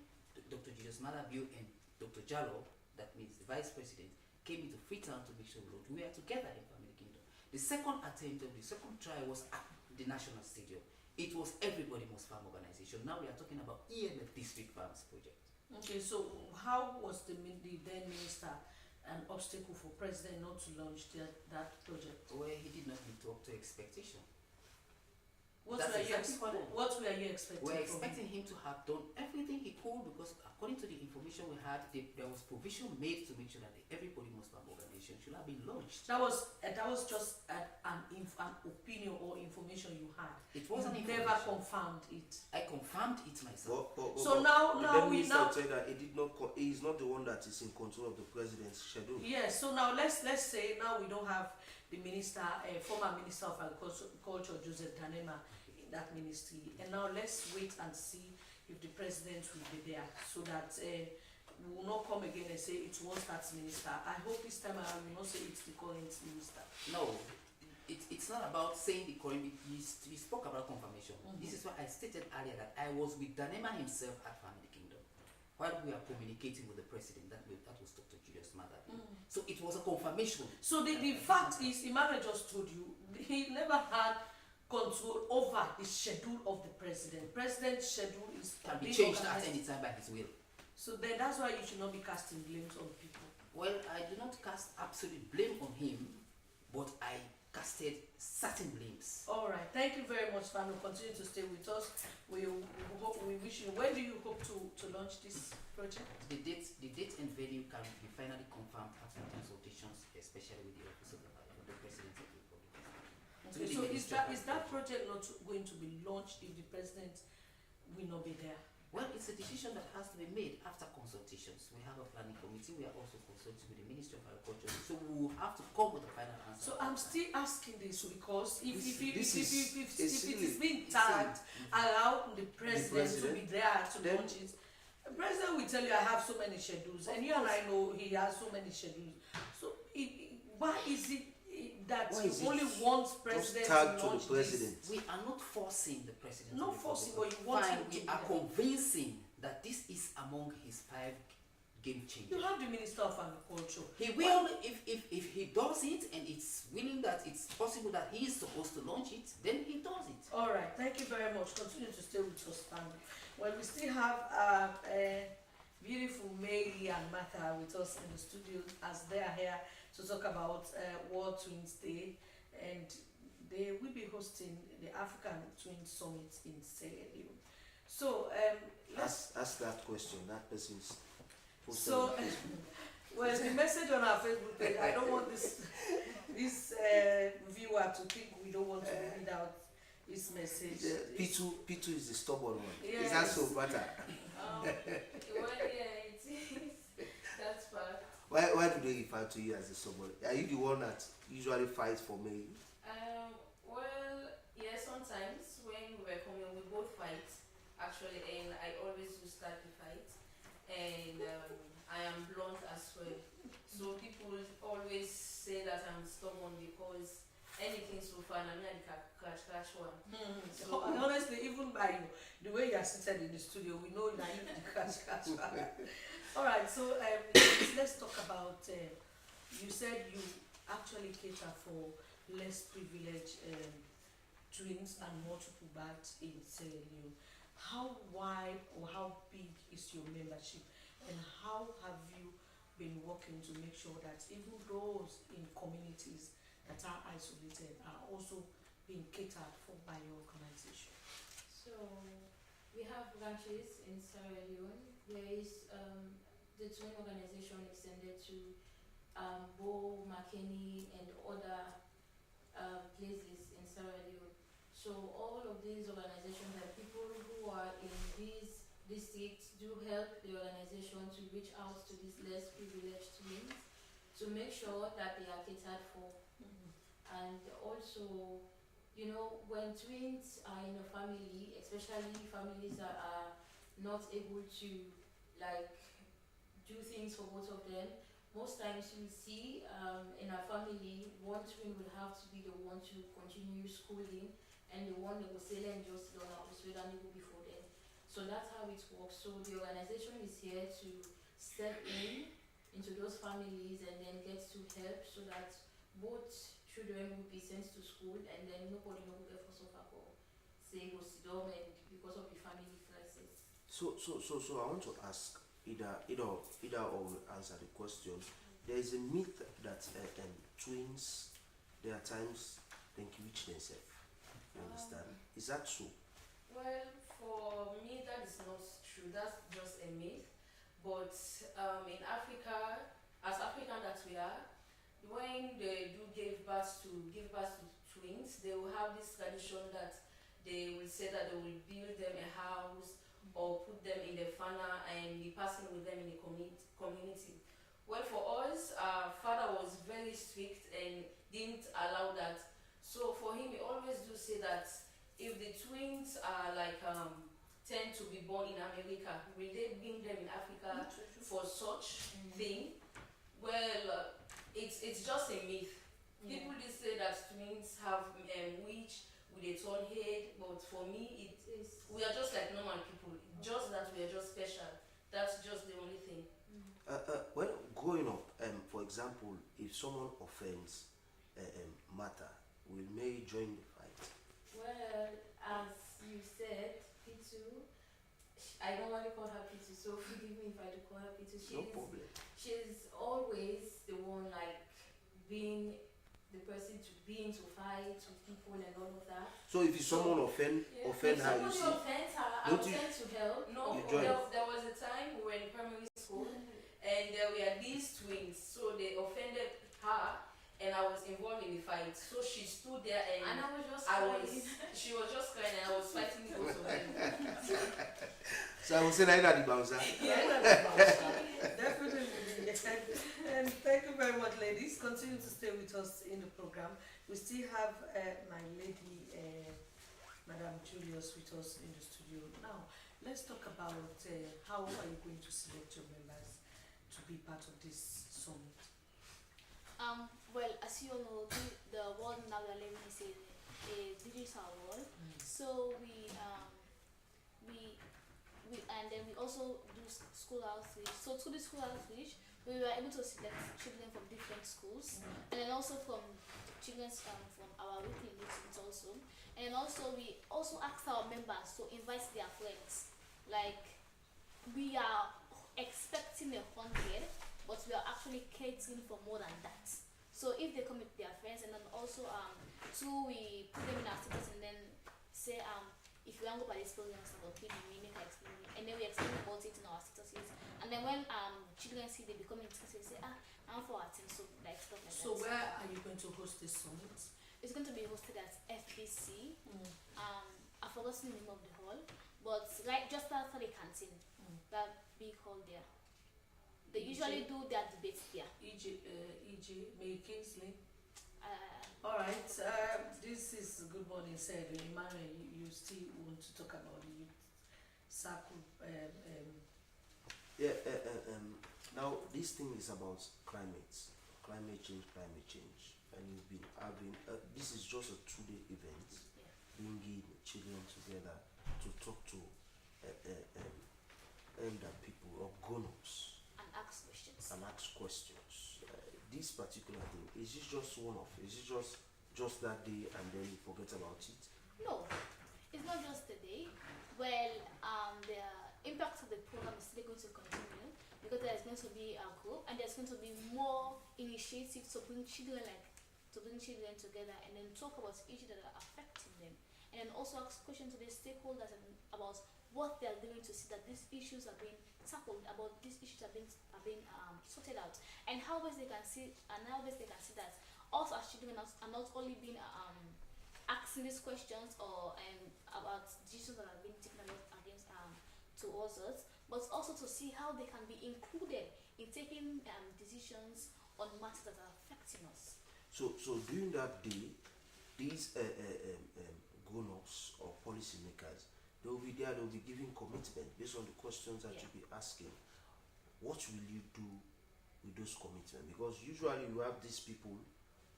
Speaker 3: Dr. Julius Malabio and Dr. Jallo, that means the vice president, came into Freetown to make sure we were together in Family Kingdom. The second attempt of the second trial was at the National Stadium. It was Everybody Must Farm organization. Now we are talking about EMF District Farms project.
Speaker 2: Okay, so how was the then minister an obstacle for president not to launch that project?
Speaker 3: Well, he did not meet up to expectation.
Speaker 2: What
Speaker 3: That's
Speaker 2: were you
Speaker 3: exactly
Speaker 2: what were you expecting?
Speaker 3: We're
Speaker 2: from
Speaker 3: expecting him to have done everything he could, because according to the information we had, there was provision made to make sure that the Everybody Must Farm organization should have been launched.
Speaker 2: That was just an opinion or information you had.
Speaker 3: It wasn't
Speaker 2: You never confirmed it.
Speaker 3: I confirmed it myself.
Speaker 2: So now we
Speaker 1: now say that he did not. He is not the one that is in control of the president's schedule.
Speaker 2: Yes. So now let's say now we don't have the minister, former minister of agriculture Joseph Danema in that ministry, and now let's wait and see if the president will be there, so that we will not come again and say it was that minister. I hope this time around we will not say it's the current minister.
Speaker 3: No, it's not about saying the current. You spoke about confirmation. This is why I stated earlier that I was with Danema himself at Family Kingdom while we are communicating with the president. That was Dr. Julius Mother. So it was a confirmation.
Speaker 2: So the fact is, Emmanuel just told you he never had control over the schedule of the president. President's schedule
Speaker 3: Can be changed at any time by his will.
Speaker 2: So then that's why you should not be casting blames on people.
Speaker 3: Well, I do not cast absolute blame on him, but I casted certain blames.
Speaker 2: All right, thank you very much, Fano. Continue to stay with us. We wish you. When do you hope to launch this project?
Speaker 3: The date and venue can be finally confirmed after consultations, especially with the office of the president of the republic.
Speaker 2: Okay, so is that project not going to be launched if the president will not be there?
Speaker 3: Well, it's a decision that has to be made after consultations. We have a planning committee. We are also consulting with the Ministry of Agriculture, so we will have to come with a final answer.
Speaker 2: So I'm still asking this because if it
Speaker 1: silly.
Speaker 2: is being tagged, allow the president to be there to launch it. The president will tell you I have so many schedules, and you and I know he has so many schedules. So why is it that you only want president to launch this?
Speaker 3: We are not forcing the president.
Speaker 2: Not forcing, but you want him to.
Speaker 3: We are convincing that this is among his 5 game changers.
Speaker 2: You have the Minister of Agriculture.
Speaker 3: He will, if he does it and it's willing that it's possible that he is supposed to launch it, then he does it.
Speaker 2: All right, thank you very much. Continue to stay with us, family. Well, we still have beautiful Mary and Martha with us in the studio as they are here to talk about World Twins Day, and they will be hosting the African Twins Summit in Sierra Leone. So let's
Speaker 1: ask that question. That person's.
Speaker 2: So, well, the message on our Facebook page. I don't want this viewer to think we don't want to read out this message.
Speaker 1: P2 is the stubborn one.
Speaker 2: Yes.
Speaker 1: Is that so, Bata?
Speaker 4: Well, yeah, it is. That's fact.
Speaker 1: Why do they refer to you as the stubborn? Are you the one that usually fights for me?
Speaker 4: Well, yeah, sometimes when we were coming, we both fight actually, and I always do start the fight. And I am blunt as well. So people always say that I'm stubborn because anything so far, I mean, I catch one.
Speaker 2: So honestly, even by the way you are seated in the studio, we know that you can catch one. All right, so let's talk about. You said you actually cater for less privileged twins and multiple births in Sierra Leone. How wide or how big is your membership, and how have you been working to make sure that even those in communities that are isolated are also being catered for by your organization?
Speaker 4: So we have branches in Sierra Leone. There is the twin organization extended to Bo, Makeni, and other places in Sierra Leone. So all of these organizations and people who are in these districts do help the organization to reach out to these less privileged twins to make sure that they are catered for. And also, you know, when twins are in a family, especially families that are not able to like do things for both of them, most times you see in a family, one twin will have to be the one to continue schooling, and the one that will say and just learn how to swim and go before them. So that's how it works. So the organization is here to step in into those families and then get to help so that both children will be sent to school and then nobody will get for suffer for say go sit down and because of the family crisis.
Speaker 1: So I want to ask either or will answer the question. There is a myth that twins, there are times they can reach themselves. You understand? Is that true?
Speaker 2: Well, for me, that is not true. That's just a myth. But in Africa, as African that we are, when they do give birth to twins, they will have this tradition that they will say that they will build them a house or put them in the fana and be passing with them in the community. Well, for us, our father was very strict and didn't allow that. So for him, he always do say that if the twins are like tend to be born in America, will they bring them in Africa for such thing? Well, it's just a myth. People did say that twins have which with a tall head, but for me, we are just like normal people. Just that we are just special. That's just the only thing.
Speaker 1: When growing up, for example, if someone offends matter, will May join the fight?
Speaker 4: Well, as you said, P2, I don't want to call her P2, so forgive me if I do call her P2.
Speaker 1: No problem.
Speaker 4: She's always the one like being the person to be into fights with people and all of that.
Speaker 1: So if someone offend
Speaker 4: If
Speaker 1: her, you
Speaker 4: somebody
Speaker 1: see,
Speaker 4: offends her, I
Speaker 1: don't
Speaker 4: will
Speaker 1: you-
Speaker 4: tend to help.
Speaker 2: No,
Speaker 1: You join.
Speaker 2: there was a time we were in primary school and there were these twins, so they offended her and I was involved in the fight. So she stood there
Speaker 4: And
Speaker 2: and
Speaker 4: I was just
Speaker 2: she was just crying and I was fighting both of them.
Speaker 1: so I will say that the bouncer.
Speaker 2: Definitely. And thank you very much, ladies. Continue to stay with us in the program. We still have my lady, Madam Julius, with us in the studio. Now, let's talk about how are you going to select your members to be part of this summit?
Speaker 5: Well, as you all know, the world now we are living is a digital world. So we and then we also do school outreach. So through the school outreach, we were able to select children from different schools, and then also from children from our weekly meetings also. And also we also asked our members to invite their friends. Like we are expecting 100, but we are actually catering for more than that. So if they come with their friends, and then also we put them in our status and then say if you want to go by this program, we make an explain, and then we explain about it in our statuses. And then when children see they become interested, they say I'm for our team, so like stuff like
Speaker 2: So
Speaker 5: that.
Speaker 2: where are you going to host this summit?
Speaker 5: It's going to be hosted at FBC. I've forgotten the name of the hall, but right just after the canteen, that big hall there. They usually do their debates there.
Speaker 2: E.G. May Kingsley. All right. This is Good Morning said. Emmanuel, you still want to talk about the youth circle?
Speaker 1: Now this thing is about climate change, and you've been having. This is just a 2-day event, bringing children together to talk to elder people or grown-ups
Speaker 5: And ask questions.
Speaker 1: and ask questions. This particular thing, is it just one-off? Is it just that day and then you forget about it?
Speaker 5: No, it's not just a day. Well, the impact of the program is still going to continue because there's going to be a group and there's going to be more initiatives to bring children together and then talk about issues that are affecting them, and then also ask questions to the stakeholders about what they are doing to see that these issues are being tackled, about these issues are being sorted out, and how best they can see that us as children are not only being asking these questions or about decisions that are being taken against towards us, but also to see how they can be included in taking decisions on matters that are affecting us.
Speaker 1: So during that day, these grown-ups or policymakers, they will be there. They will be giving commitment based on the questions that you'll be asking. What will you do with those commitments? Because usually you have these people,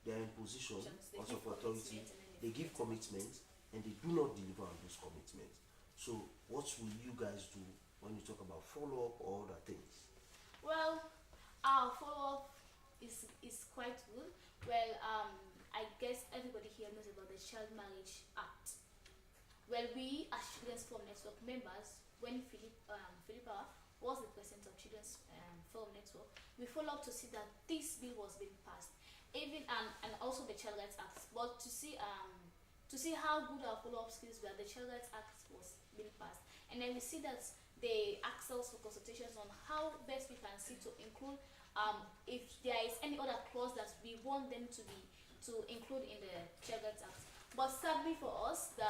Speaker 1: they are in position
Speaker 5: They
Speaker 1: also
Speaker 5: give
Speaker 1: for authority.
Speaker 5: commitment and then
Speaker 1: They give commitment and they do not deliver on those commitments. So what will you guys do when you talk about follow-up or other things?
Speaker 5: Well, our follow-up is quite good. Well, I guess everybody here knows about the Child Marriage Act. Well, we as Children's Forum Network members, when Philippa was the president of Children's Forum Network, we follow up to see that this bill was being passed, even and also the Child Rights Act. But to see how good our follow-up skills were, the Child Rights Act was being passed, and then we see that they asked us for consultations on how best we can see to include if there is any other clause that we want them to include in the Child Rights Act. But sadly for us, the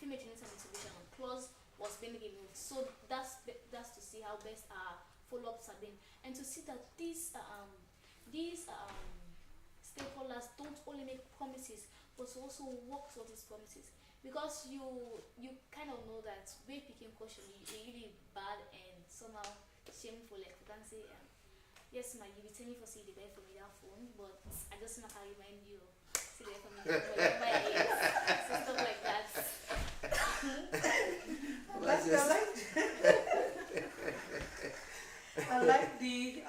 Speaker 5: female genital mutilation clause was being removed. So that's to see how best our follow-ups have been, and to see that these stakeholders don't only make promises but also work towards these promises, because you kind of know that way picking question is really bad and somehow shameful. Like you can say, yes, ma, you be telling me for see the buy for me that phone, but I just want to remind you see the buy for me that phone, whatever it is, so stuff like that.
Speaker 2: I like the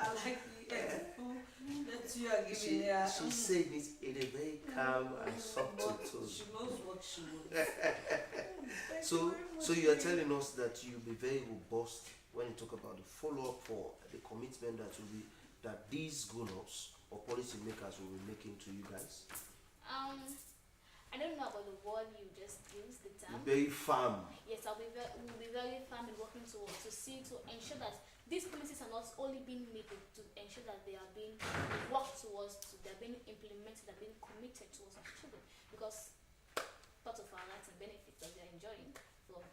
Speaker 2: that you are giving her.
Speaker 1: She said it in a very calm and subtle tone.
Speaker 2: She knows what she wants.
Speaker 1: So you are telling us that you'll be very robust when you talk about the follow-up for the commitment that these grown-ups or policy makers will be making to you guys?
Speaker 5: I don't know about the word you just used, the term.
Speaker 1: Very firm.
Speaker 5: Yes, we'll be very firm in working to ensure that these promises are not only being made, but to ensure that they are being worked towards, they're being implemented, they're being committed towards our children. Because part of our rights and benefits that they're enjoying,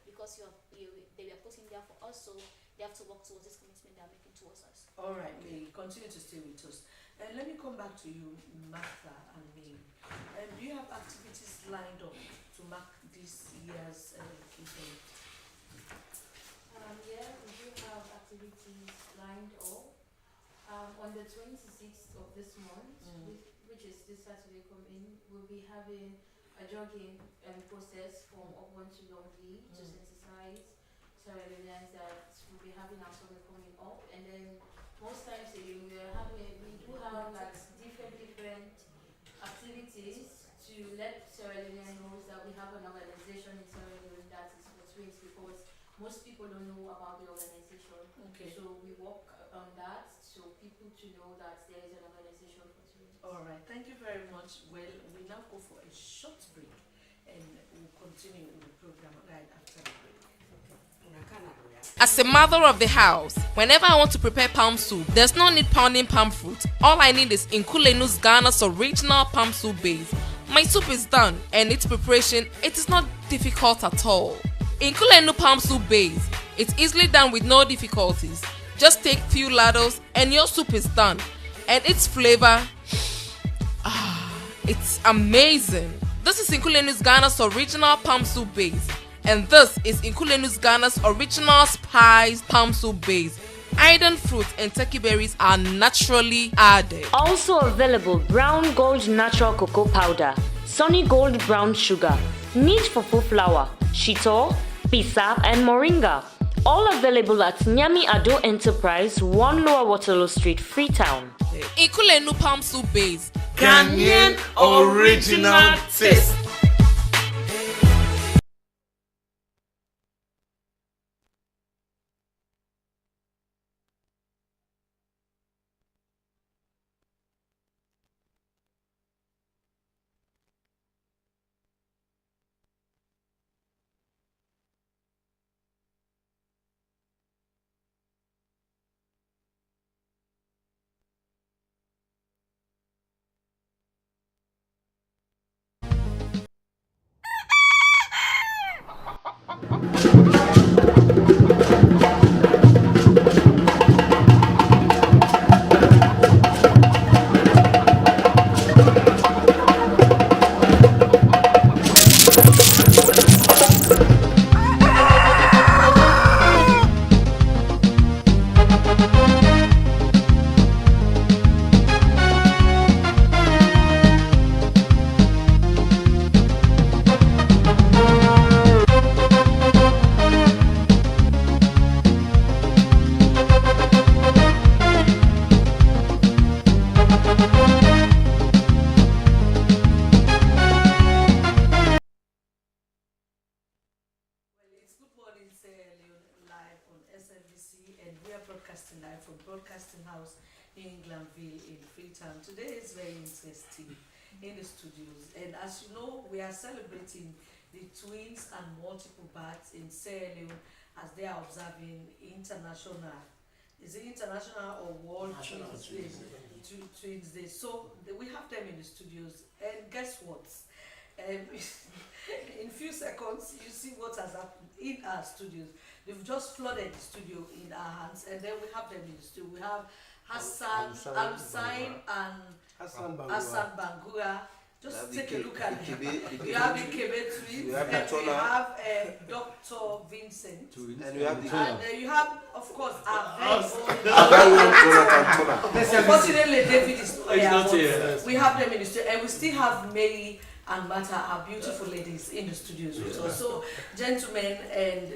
Speaker 5: because they were put in there for us, so they have to work towards this commitment they're making towards us.
Speaker 2: All right, May, continue to stay with us. Let me come back to you, Martha and May. Do you have activities lined up to mark this year's campaign?
Speaker 4: Yeah, we do have activities lined up. On the 26th of this month, which is this Saturday coming, we'll be having a jogging process from Upon to Longley to sensitize Sierra Leoneans that we'll be having our summer coming up. And then most times we do have like different activities to let Sierra Leoneans know that we have an organization in Sierra Leone that is for twins, because most people don't know about the organization.
Speaker 2: Okay.
Speaker 4: So we work on that, so people to know that there is an organization for twins.
Speaker 2: All right, thank you very much. Well, we now go for a short break and we'll continue with the program right after the break.
Speaker 7: As a mother of the house, whenever I want to prepare palm soup, there's no need pounding palm fruit. All I need is Nkulenu's Ghana's original palm soup base. My soup is done, and its preparation, it is not difficult at all. Nkulenu palm soup base, it's easily done with no difficulties. Just take few ladles and your soup is done. And its flavor, it's amazing. This is Nkulenu's Ghana's original palm soup base. And this is Nkulenu's Ghana's original spiced palm soup base. Iron fruit and turkey berries are naturally added.
Speaker 8: Also available Brown Gold Natural Cocoa Powder, Sunny Gold Brown Sugar, Neat Fufu Flour, Shito, Pisa and Moringa. All available at Nyami Ado Enterprise, 1 Lower Waterloo Street, Freetown.
Speaker 7: Nkulenu palm soup base.
Speaker 9: Ghanaian original taste.
Speaker 2: LEONE live on SLBC, and we are broadcasting live from Broadcasting House in Glanville in Freetown. Today is very interesting in the studios, and as you know, we are celebrating the twins and multiple births in Sierra Leone as they are observing international, is it international or world twins day? Twins day. So we have them in the studios, and guess what? In few seconds, you see what has happened in our studios. They've just flooded the studio in our hands, and then we have them in the studio. We have Hassan Al-Hussein and Hassan Bangura. Just take a look at them. You have the Kebe twins, and we have Dr. Vincent.
Speaker 1: And we have the
Speaker 2: And you have, of course, our very own. Unfortunately, David is not here. We have them in the studio, and we still have Mary and Martha, our beautiful ladies, in the studios with us. So, gentlemen, and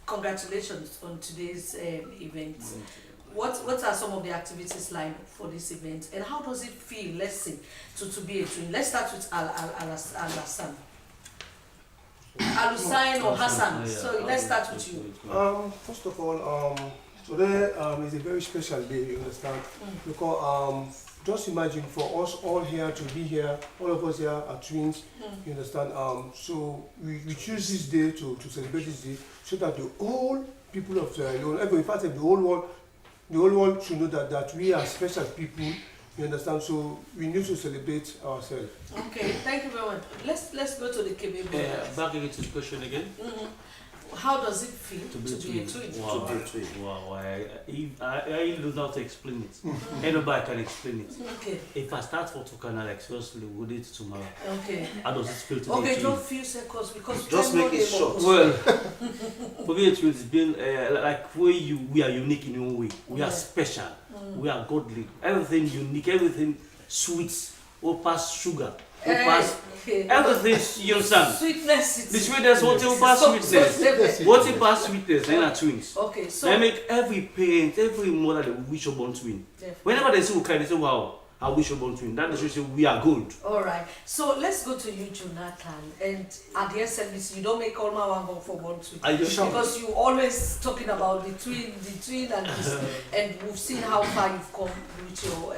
Speaker 2: congratulations on today's event. What are some of the activities lined up for this event, and how does it feel, let's say, to be a twin? Let's start with Al-Hassan. Al-Hussein or Hassan. So let's start with you.
Speaker 10: First of all, today is a very special day, you understand? Because just imagine for us all here to be here, all of us here are twins, you understand? So we choose this day to celebrate this day so that the whole people of LEONE, in fact the whole world should know that we are special people, you understand? So we need to celebrate ourselves.
Speaker 2: Okay, thank you very much. Let's go to the Kebe brothers.
Speaker 11: Back into the question again.
Speaker 2: How does it feel to be a twin?
Speaker 11: Wow,
Speaker 1: To be a twin.
Speaker 11: wow. I don't know how to explain it. Anybody can explain it.
Speaker 2: Okay.
Speaker 11: If I start for Tukana, like seriously, we did it tomorrow.
Speaker 2: Okay.
Speaker 11: How does it feel to be a
Speaker 2: Okay,
Speaker 11: twin?
Speaker 2: don't few seconds because
Speaker 1: Just make it short.
Speaker 11: Well, for me, it's been like we are unique in one way. We are special. We are godly. Everything unique. Everything sweet. We pass sugar. We pass everything. You understand?
Speaker 2: Sweetness.
Speaker 11: The sweetness. What you pass sweetness. What you pass sweetness. Then are twins.
Speaker 2: Okay, so
Speaker 11: They make every parent, every mother, they wish a born twin.
Speaker 2: Definitely.
Speaker 11: Whenever they see we cry, they say, "Wow, I wish a born twin." That is say we are good.
Speaker 2: all right. So let's go to you, Jonathan. And at the SLBC, you don't make all my one go for one twin.
Speaker 11: Are you sure?
Speaker 2: Because you always talking about the twin and this, and we've seen how far you've come with your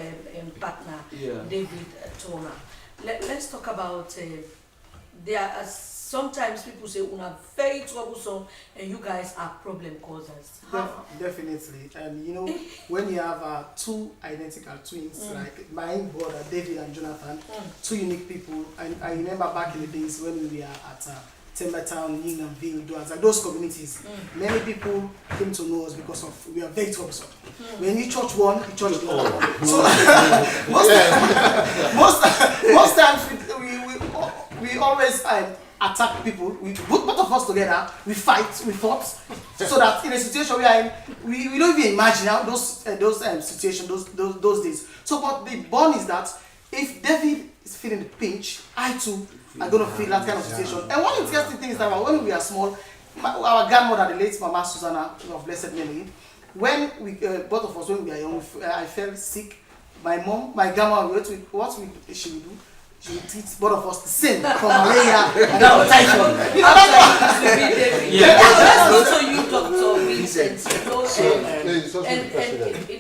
Speaker 2: partner,
Speaker 11: Yeah.
Speaker 2: David Turner. Let's talk about there are sometimes people say una very troublesome and you guys are problem causers.
Speaker 12: Definitely, and you know when you have two identical twins like my brother David and Jonathan, two unique people, and I remember back in the days when we were at Timbertown, Ninghamville, like those communities, many people came to know us because of we are very troublesome. When you church one, you church the other one. So most times we always attack people. We put both of us together. We fought, so that in a situation we are in, we don't even imagine how those situations, those days. So, but the bond is that if David is feeling the pinch, I too are gonna feel that kind of situation. And one interesting thing is that when we are small, our grandmother, the late Mama Susanna of blessed memory, when we both of us when we were young, I felt sick. My mom, my grandma, she would do. She would treat both of us the same for malaria and typhoid.
Speaker 2: Let's go to you, Dr. Vincent.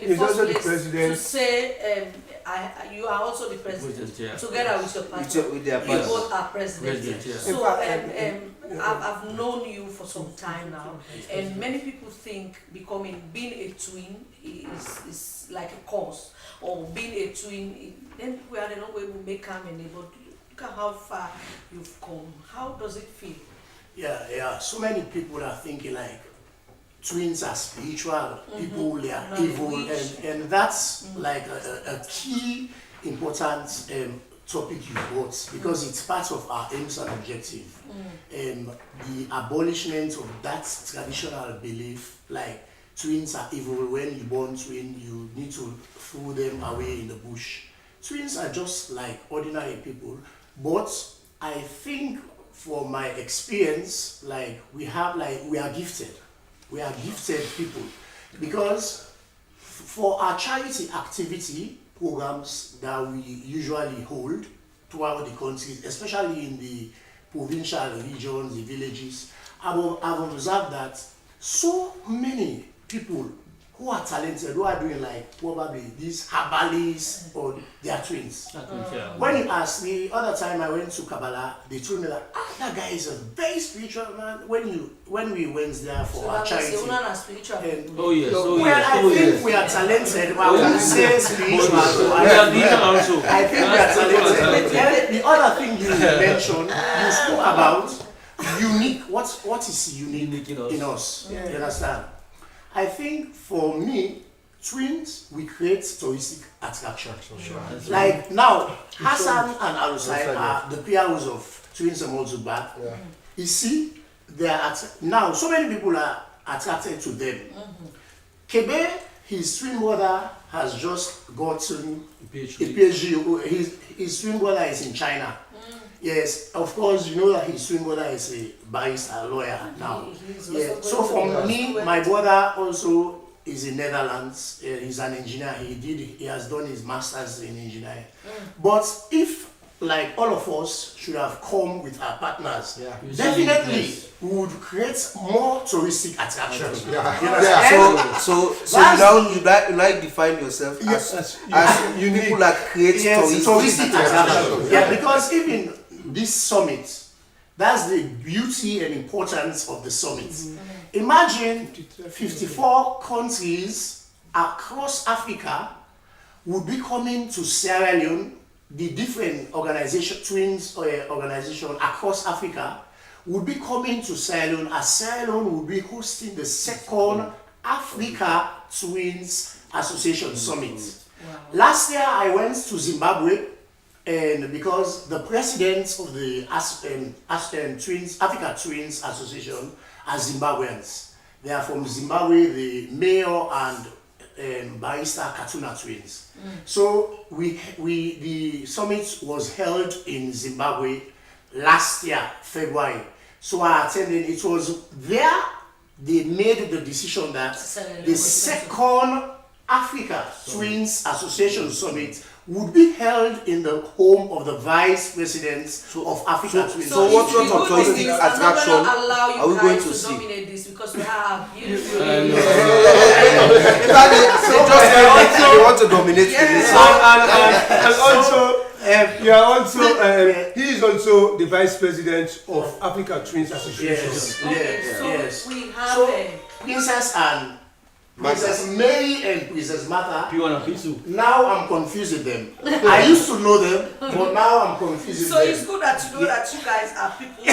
Speaker 2: In the first place, to say you are also the president, together with your partner. You both are president. So I've known you for some time now, and many people think being a twin is like a cause, or being a twin. Then we are the long way we make come in, but look at how far you've come. How does it feel?
Speaker 13: Yeah. So many people are thinking like twins are spiritual, people they are evil, and that's like a key important topic you brought because it's part of our aims and objective. The abolishment of that traditional belief like twins are evil. When you born twin, you need to throw them away in the bush. Twins are just like ordinary people, but I think from my experience, like we are gifted people, because for our charity activity programs that we usually hold throughout the country, especially in the provincial regions, the villages, I've observed that so many people who are talented, who are doing like probably these herbalists or they are twins. When you ask the other time I went to Kabbalah, they told me that that guy is a very spiritual man. When we went there for our charity,
Speaker 2: spiritual.
Speaker 13: I think we are talented. But I wouldn't say spiritual. I think we are talented. The other thing you mentioned, you spoke about unique. What is unique in us? You understand? I think for me, twins, we create touristic attraction. Like now, Hassan and Alusai are the PROs of Twins and Mozuba. You see, they are now so many people are attracted to them. Kebe, his twin brother, has just gotten a PhD. His twin brother is in China. Yes, of course, you know that his twin brother is a barrister, a lawyer now. So for me, my brother also is in Netherlands. He's an engineer. He has done his master's in engineering. But if like all of us should have come with our partners, definitely we would create more touristic attractions.
Speaker 1: So now you like define yourself as unique people that create touristic attractions.
Speaker 13: Yeah, because even this summit, that's the beauty and importance of the summit. Imagine 54 countries across Africa would be coming to Sierra Leone. The different twins organization across Africa would be coming to Sierra Leone, as Sierra Leone will be hosting the second Africa Twins Association Summit. Last year I went to Zimbabwe, and because the presidents of the Africa Twins Association are Zimbabweans. They are from Zimbabwe, the mayor and barrister Katuna twins. So the summit was held in Zimbabwe last year, February. So I attended. It was there they made the decision that the second Africa Twins Association Summit would be held in the home of the vice presidents of Africa Twins.
Speaker 1: So what sort of touristic attraction are we going to see?
Speaker 2: Dominate this because we have
Speaker 1: They want to dominate this.
Speaker 10: And also, he is also the vice president of Africa Twins Association.
Speaker 13: Yes.
Speaker 2: We have
Speaker 13: Princess Mary and Princess Martha. Now I'm confusing them. I used to know them, but now I'm confusing them.
Speaker 2: So it's good that you know that you guys are people.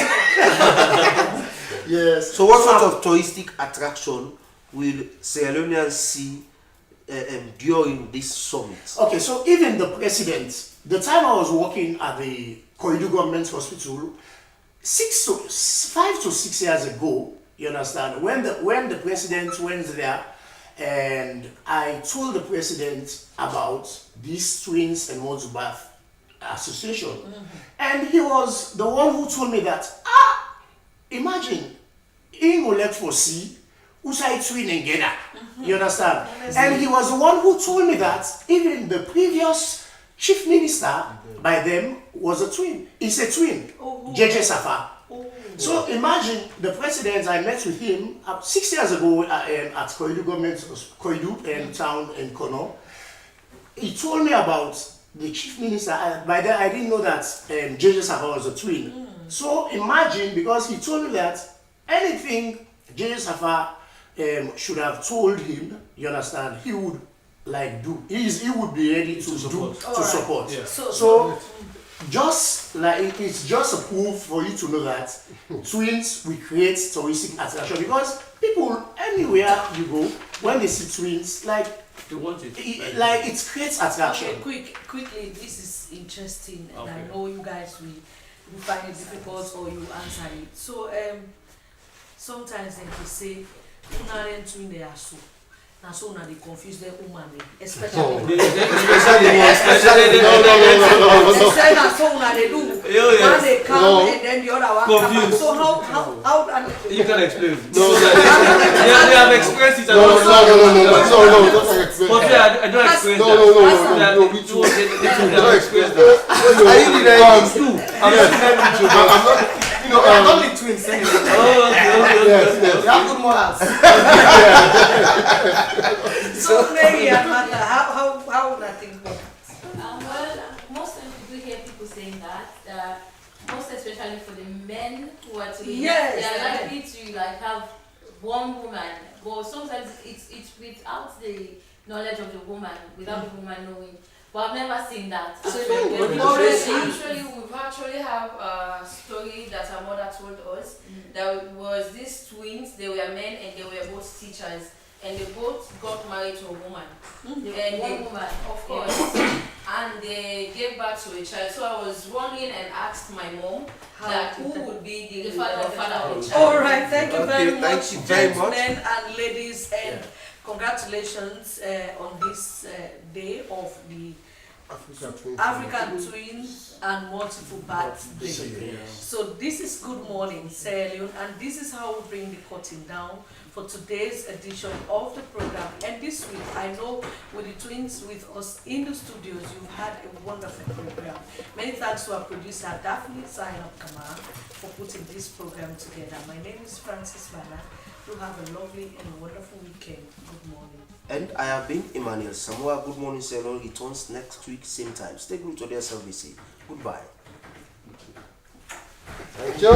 Speaker 13: Yes.
Speaker 1: So what sort of touristic attraction will Sierra Leoneans see during this summit?
Speaker 13: Okay, so even the president, the time I was working at the Koidu Government Hospital, 5 to 6 years ago, you understand, when the president went there, and I told the president about these Twins and Mozubath Association, and he was the one who told me that, imagine, in Olek for C, Usai Twin and Geda, you understand? And he was the one who told me that even the previous chief minister by them was a twin. He's a twin, JJ Safa. So imagine the president, I met with him 6 years ago at Koidu town in Kono. He told me about the chief minister. By then I didn't know that JJ Safa was a twin. So imagine, because he told me that anything JJ Safa should have told him, you understand, he would like do. He would be ready to support. Yeah. So just like it's just a proof for you to know that twins will create touristic attraction, because people anywhere you go, when they see twins, like they want it. Like it creates attraction.
Speaker 2: Okay, quickly, this is interesting, and I know you guys will find it difficult or you answer it. So sometimes they say, twin they are so. Now so now they confuse their woman, especially no. They come and then the other one come. So how
Speaker 11: you can explain.
Speaker 2: No,
Speaker 11: they have experienced it.
Speaker 9: No,
Speaker 11: I don't experience that.
Speaker 9: No, we don't experience that.
Speaker 11: I'm not.
Speaker 12: I'm only twins anyway. You have good morals.
Speaker 2: So Mary and Martha, how would I think about
Speaker 4: Well, most times we do hear people saying that, most especially for the men who are to
Speaker 2: Yes,
Speaker 4: they are
Speaker 2: yeah.
Speaker 4: likely to like have one woman, but sometimes it's without the knowledge of the woman, without the woman knowing. But I've never seen that.
Speaker 2: So
Speaker 4: Actually,
Speaker 14: We've actually have a story that our mother told us. There was these twins, they were men and they were both teachers. And they both got married to a woman. And
Speaker 4: one woman,
Speaker 14: of course. And they gave birth to a child. So I was wondering and asked my mom that who would be the father of the child.
Speaker 2: All right, thank you very
Speaker 1: Okay,
Speaker 2: much,
Speaker 1: thank you very much.
Speaker 2: gentlemen and ladies, and congratulations on this day of the African twins and multiple birthday. So this is Good Morning, Sierra Leone, and this is how we bring the curtain down for today's edition of the program. And this week, I know with the twins with us in the studios, you've had a wonderful program. Many thanks to our producer, Daphne Zainab Kamara, for putting this program together. My name is Francis Bana. You have a lovely and wonderful weekend. Good morning.
Speaker 1: And I have been Emmanuel Samoa. Good Morning Sierra Leone returns next week, same time. Stay glued to their service. Goodbye.
Speaker 9: Thank you.